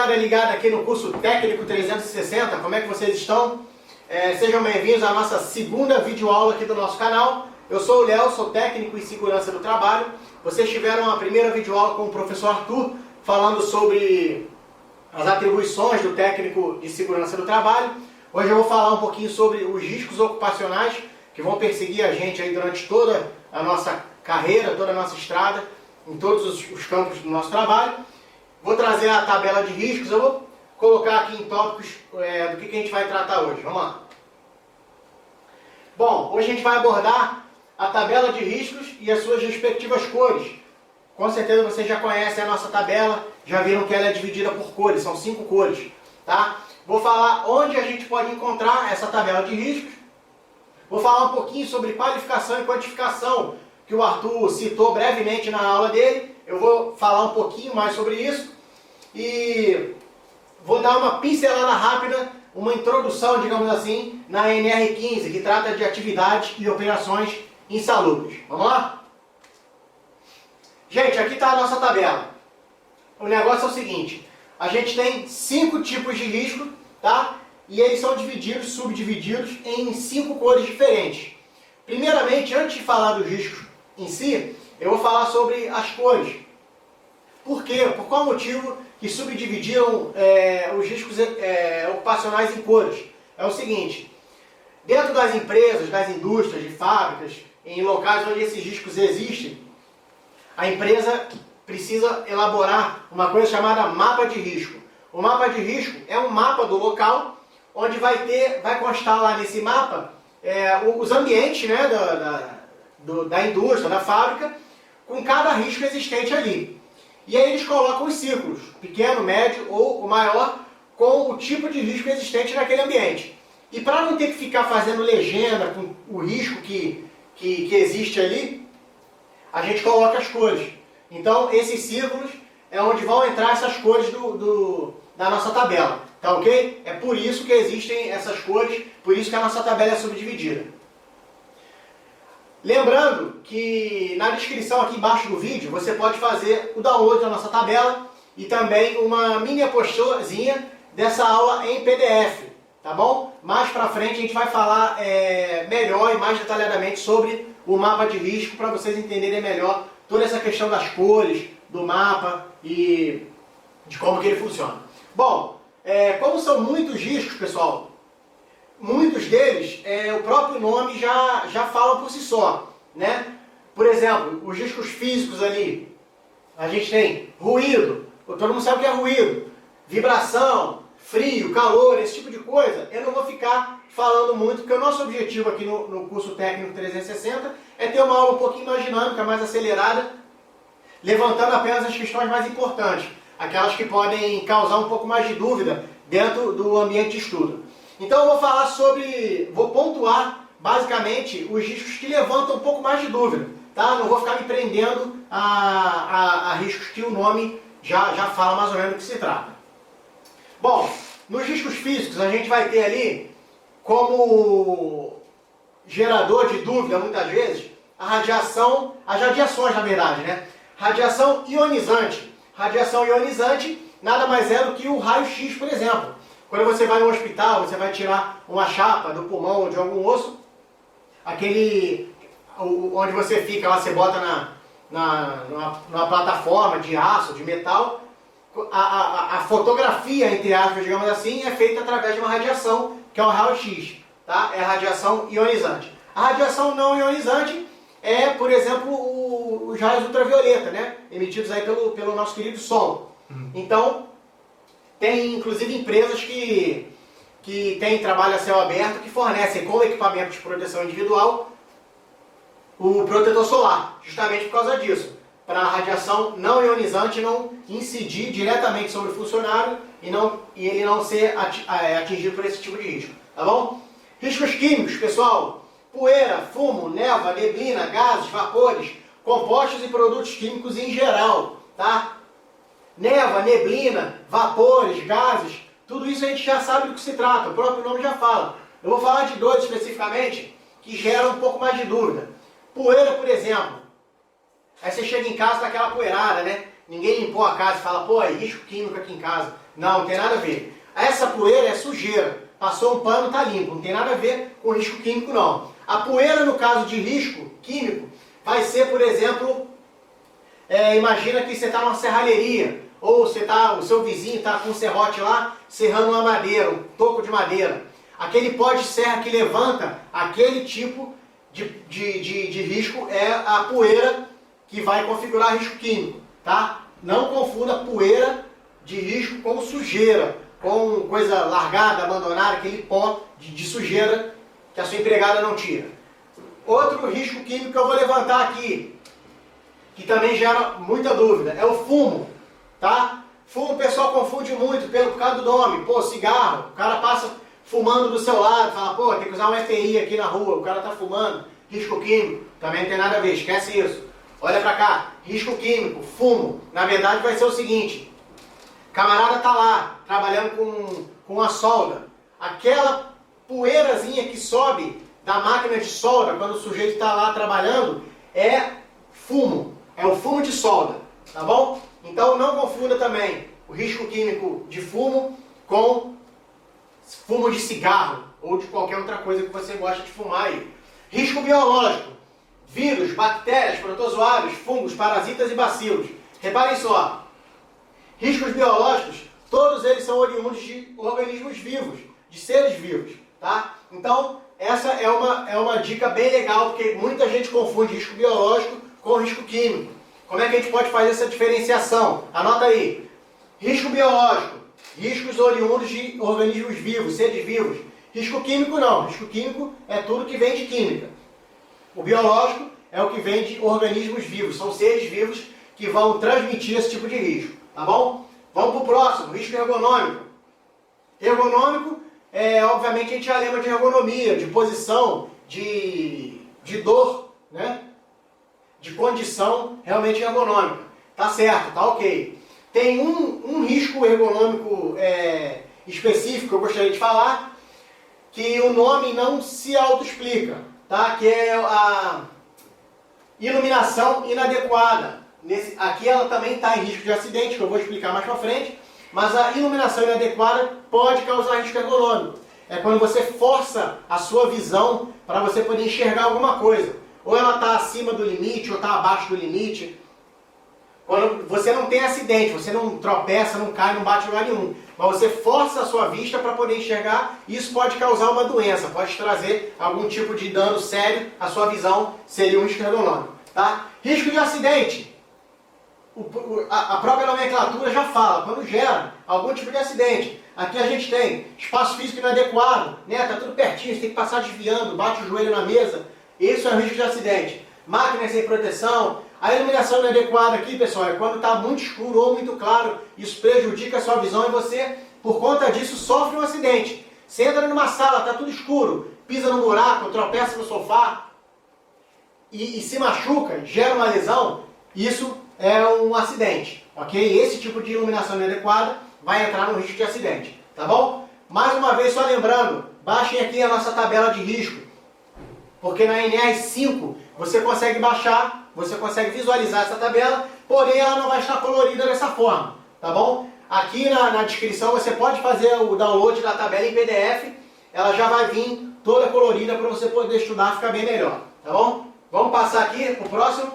moçada ligada aqui no curso Técnico 360, como é que vocês estão? Sejam bem-vindos à nossa segunda videoaula aqui do nosso canal. Eu sou o Léo, sou técnico em segurança do trabalho. Vocês tiveram a primeira videoaula com o professor Arthur, falando sobre as atribuições do técnico de segurança do trabalho. Hoje eu vou falar um pouquinho sobre os riscos ocupacionais que vão perseguir a gente aí durante toda a nossa carreira, toda a nossa estrada, em todos os campos do nosso trabalho. Vou trazer a tabela de riscos, eu vou colocar aqui em tópicos do que a gente vai tratar hoje. Vamos lá. Bom, hoje a gente vai abordar a tabela de riscos e as suas respectivas cores. Com certeza vocês já conhecem a nossa tabela, já viram que ela é dividida por cores, são 5 cores. Tá? Vou falar onde a gente pode encontrar essa tabela de riscos. Vou falar um pouquinho sobre qualificação e quantificação, que o Arthur citou brevemente na aula dele. Eu vou falar um pouquinho mais sobre isso e vou dar uma pincelada rápida, uma introdução, digamos assim, na NR15, que trata de atividades e operações insalubres. Vamos lá? Gente, aqui está a nossa tabela. O negócio é o seguinte, a gente tem 5 tipos de risco, tá? E eles são divididos, subdivididos em 5 cores diferentes. Primeiramente, antes de falar dos riscos em si, eu vou falar sobre as cores. Por quê? Por qual motivo que subdividiram os riscos ocupacionais em cores? É o seguinte, dentro das empresas, das indústrias, de fábricas, em locais onde esses riscos existem, a empresa precisa elaborar uma coisa chamada mapa de risco. O mapa de risco é um mapa do local, onde vai constar lá nesse mapa os ambientes, né, da indústria, da fábrica, com cada risco existente ali. E aí eles colocam os círculos, pequeno, médio ou o maior, com o tipo de risco existente naquele ambiente. E para não ter que ficar fazendo legenda com o risco que existe ali, a gente coloca as cores. Então esses círculos é onde vão entrar essas cores da nossa tabela. Tá ok? É por isso que existem essas cores, por isso que a nossa tabela é subdividida. Lembrando que na descrição aqui embaixo do vídeo você pode fazer o download da nossa tabela e também uma mini apostilazinha dessa aula em PDF, tá bom? Mais pra frente a gente vai falar melhor e mais detalhadamente sobre o mapa de risco para vocês entenderem melhor toda essa questão das cores, do mapa e de como que ele funciona. Bom, como são muitos riscos, pessoal, muitos deles, o próprio nome já fala por si só, né? Por exemplo, os riscos físicos ali, a gente tem ruído, todo mundo sabe o que é ruído, vibração, frio, calor, esse tipo de coisa. Eu não vou ficar falando muito, porque o nosso objetivo aqui no curso Técnico 360 é ter uma aula um pouquinho mais dinâmica, mais acelerada, levantando apenas as questões mais importantes, aquelas que podem causar um pouco mais de dúvida dentro do ambiente de estudo. Então eu vou pontuar basicamente os riscos que levantam um pouco mais de dúvida, tá? Não vou ficar me prendendo a riscos que o nome já fala mais ou menos do que se trata. Bom, nos riscos físicos a gente vai ter ali como gerador de dúvida muitas vezes as radiações na verdade, né? Radiação ionizante. Radiação ionizante nada mais é do que o raio-x, por exemplo. Quando você vai no hospital, você vai tirar uma chapa do pulmão ou de algum osso, onde você fica lá, você bota numa plataforma de aço, de metal, a fotografia, entre aspas, digamos assim, é feita através de uma radiação, que é o raio-x, tá? É a radiação ionizante. A radiação não ionizante é, por exemplo, os raios ultravioleta, né? Emitidos aí pelo nosso querido Sol. Então, tem inclusive empresas que têm trabalho a céu aberto que fornecem como equipamento de proteção individual o protetor solar, justamente por causa disso, para a radiação não ionizante não incidir diretamente sobre o funcionário e ele não ser atingido por esse tipo de risco, tá bom? Riscos químicos, pessoal, poeira, fumo, névoa, neblina, gases, vapores, compostos e produtos químicos em geral, tá? Névoa, neblina, vapores, gases, tudo isso a gente já sabe do que se trata, o próprio nome já fala. Eu vou falar de 2 especificamente que geram um pouco mais de dúvida. Poeira, por exemplo. Aí você chega em casa com aquela poeirada, né? Ninguém limpou a casa e fala, pô, é risco químico aqui em casa. Não, não tem nada a ver. Essa poeira é sujeira. Passou um pano, está limpo. Não tem nada a ver com risco químico, não. A poeira, no caso de risco químico, vai ser, por exemplo, imagina que você está numa serralheria, ou o seu vizinho está com um serrote lá, serrando uma madeira, um toco de madeira. Aquele pó de serra que levanta aquele tipo de risco é a poeira que vai configurar risco químico, tá? Não confunda poeira de risco com sujeira, com coisa largada, abandonada, aquele pó de sujeira que a sua empregada não tira. Outro risco químico que eu vou levantar aqui, que também gera muita dúvida, é o fumo, tá? Fumo o pessoal confunde muito por causa do nome. Pô, cigarro, o cara passa fumando do seu lado, fala, pô, tem que usar um EPI aqui na rua, o cara tá fumando, risco químico, também não tem nada a ver, esquece isso. Olha pra cá, risco químico, fumo, na verdade vai ser o seguinte, camarada tá lá, trabalhando com a solda, aquela poeirazinha que sobe da máquina de solda, quando o sujeito está lá trabalhando, é fumo, é o fumo de solda, tá bom? Então não confunda também o risco químico de fumo com fumo de cigarro ou de qualquer outra coisa que você gosta de fumar aí. Risco biológico, vírus, bactérias, protozoários, fungos, parasitas e bacilos. Reparem só, riscos biológicos, todos eles são oriundos de organismos vivos, de seres vivos, tá? Então, essa é uma dica bem legal, porque muita gente confunde risco biológico com risco químico. Como é que a gente pode fazer essa diferenciação? Anota aí. Risco biológico, riscos oriundos de organismos vivos, seres vivos. Risco químico não. Risco químico é tudo que vem de química. O biológico é o que vem de organismos vivos. São seres vivos que vão transmitir esse tipo de risco. Tá bom? Vamos para o próximo. Risco ergonômico. Ergonômico, obviamente a gente já lembra de ergonomia, de posição, de dor, né? De condição realmente ergonômica. Tá certo, tá ok. Tem um risco ergonômico específico que eu gostaria de falar, que o nome não se autoexplica, tá? Que é a iluminação inadequada. Aqui ela também está em risco de acidente, que eu vou explicar mais para frente, mas a iluminação inadequada pode causar risco ergonômico. É quando você força a sua visão para você poder enxergar alguma coisa. Ou ela está acima do limite, ou está abaixo do limite. Quando você não tem acidente, você não tropeça, não cai, não bate em lugar nenhum. Mas você força a sua vista para poder enxergar, isso pode causar uma doença, pode trazer algum tipo de dano sério à sua visão, seria um risco ergonômico. Tá? Risco de acidente. A própria nomenclatura já fala, quando gera algum tipo de acidente. Aqui a gente tem espaço físico inadequado, né? Tá tudo pertinho, você tem que passar desviando, bate o joelho na mesa. Isso é um risco de acidente. Máquinas sem proteção. A iluminação inadequada aqui, pessoal, é quando está muito escuro ou muito claro. Isso prejudica a sua visão e você, por conta disso, sofre um acidente. Você entra numa sala, está tudo escuro, pisa num buraco, tropeça no sofá e se machuca, gera uma lesão, isso é um acidente, ok? Esse tipo de iluminação inadequada vai entrar no risco de acidente, tá bom? Mais uma vez, só lembrando, baixem aqui a nossa tabela de risco, porque na NR5 você consegue baixar, você consegue visualizar essa tabela, porém ela não vai estar colorida dessa forma, tá bom? Aqui na descrição você pode fazer o download da tabela em PDF, ela já vai vir toda colorida para você poder estudar e ficar bem melhor, tá bom? Vamos passar aqui para o próximo.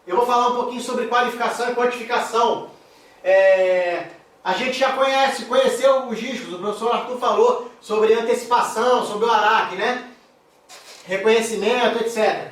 Eu vou falar um pouquinho sobre qualificação e quantificação. A gente já conheceu os riscos, o professor Arthur falou sobre antecipação, sobre o ARAC, né? Reconhecimento, etc.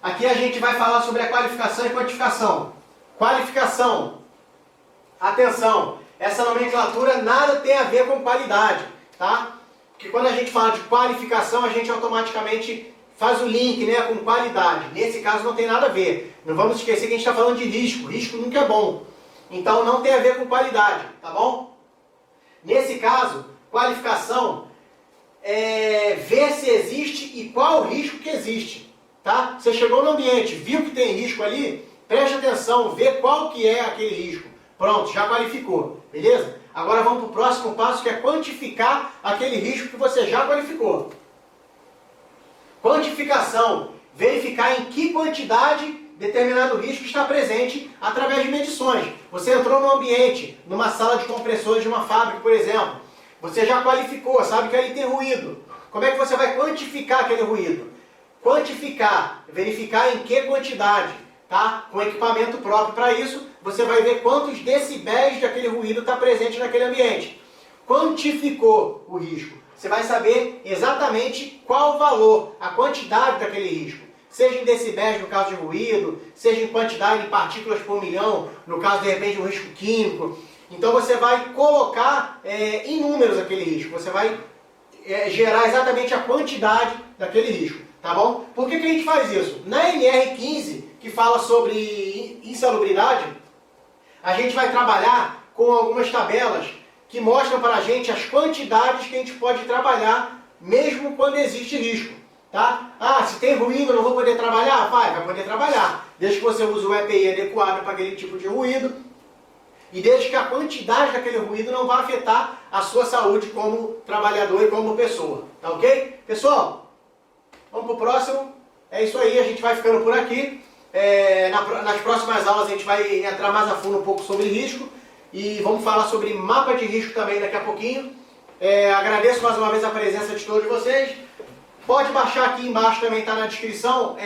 Aqui a gente vai falar sobre a qualificação e quantificação. Qualificação. Atenção, essa nomenclatura nada tem a ver com qualidade, tá? Porque quando a gente fala de qualificação, a gente automaticamente faz o link, né, com qualidade. Nesse caso não tem nada a ver. Não vamos esquecer que a gente está falando de risco. Risco nunca é bom. Então não tem a ver com qualidade, tá bom? Nesse caso, qualificação é ver se existe e qual o risco que existe, tá? Você chegou no ambiente, viu que tem risco ali, preste atenção, vê qual que é aquele risco. Pronto, já qualificou, beleza? Agora vamos para o próximo passo, que é quantificar aquele risco que você já qualificou. Quantificação, verificar em que quantidade determinado risco está presente através de medições. Você entrou no ambiente, numa sala de compressores de uma fábrica, por exemplo. Você já qualificou, sabe que ali tem ruído. Como é que você vai quantificar aquele ruído? Quantificar, verificar em que quantidade, tá? Com equipamento próprio para isso, você vai ver quantos decibéis daquele ruído está presente naquele ambiente. Quantificou o risco. Você vai saber exatamente qual o valor, a quantidade daquele risco. Seja em decibéis no caso de ruído, seja em quantidade de partículas por milhão, no caso de repente de um risco químico. Então você vai colocar em números aquele risco. Você vai gerar exatamente a quantidade daquele risco, tá bom? Por que a gente faz isso? Na NR15, que fala sobre insalubridade, a gente vai trabalhar com algumas tabelas que mostram para a gente as quantidades que a gente pode trabalhar mesmo quando existe risco, tá? Ah, se tem ruído eu não vou poder trabalhar? Vai poder trabalhar, desde que você use o EPI adequado para aquele tipo de ruído e desde que a quantidade daquele ruído não vá afetar a sua saúde como trabalhador e como pessoa, tá ok? Pessoal, vamos para o próximo. É isso aí, a gente vai ficando por aqui. Nas próximas aulas a gente vai entrar mais a fundo um pouco sobre risco e vamos falar sobre mapa de risco também daqui a pouquinho. Agradeço mais uma vez a presença de todos vocês. Pode baixar aqui embaixo, também está na descrição,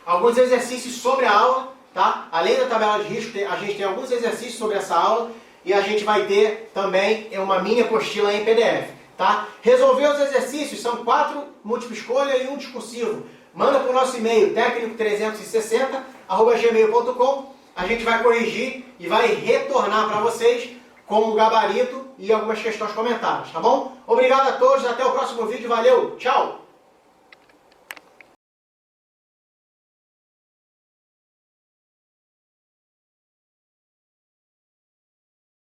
alguns exercícios sobre a aula, tá? Além da tabela de risco, a gente tem alguns exercícios sobre essa aula e a gente vai ter também uma mini apostila em PDF, tá? Resolver os exercícios, são 4 múltipla escolha e 1 discursivo. Manda para o nosso e-mail tecnico360@gmail.com. A gente vai corrigir e vai retornar para vocês com o gabarito e algumas questões comentadas, tá bom? Obrigado a todos, até o próximo vídeo, valeu, tchau!